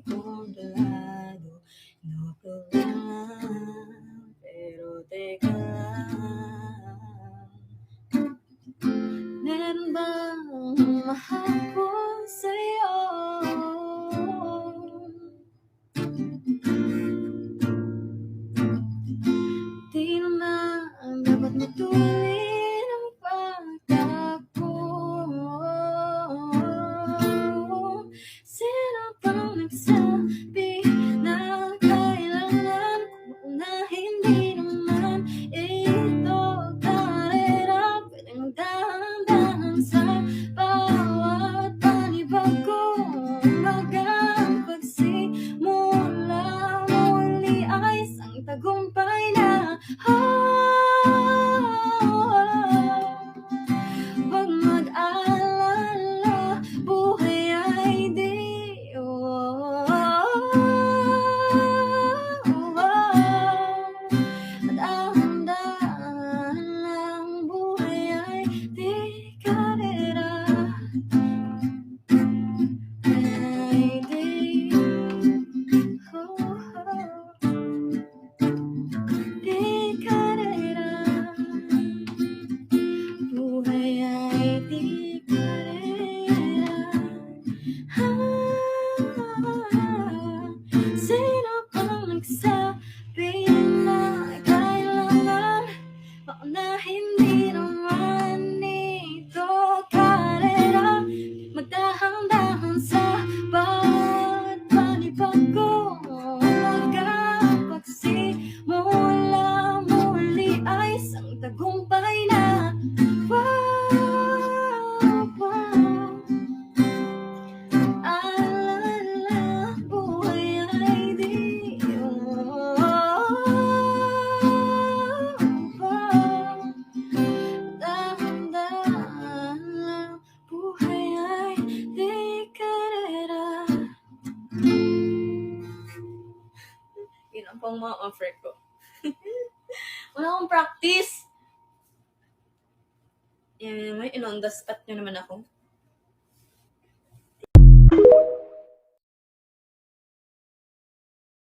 kontrolado. No problema, pero teka lang. Meron bang mahabol sa'yo? Di naman dapat matulin ang pagtakbo. Sino bang nagsabi na kailangan ko na hindi naman ito karera? Pwedeng dahan-dahan sa bawat panibago. Magang pagsimula muli ay isang tagumpay na. Huwag mag-alala, buhay ay di dahan-dahan lang, buhay ay di karera. Ay di di karera. Buhay ay di karera. Sino bang nagsabi na kailangan paunahin? Di naman ito karera. Magdahan-dahan sa bawat panibago. Magang pagsimula muli ay isang tagumpay na. Alala, buhay ay di dahan-dahan lang, buhay ay di karera. Yun ang pang mga offer ko. Wala akong practice. May in-on the spot nyo naman ako.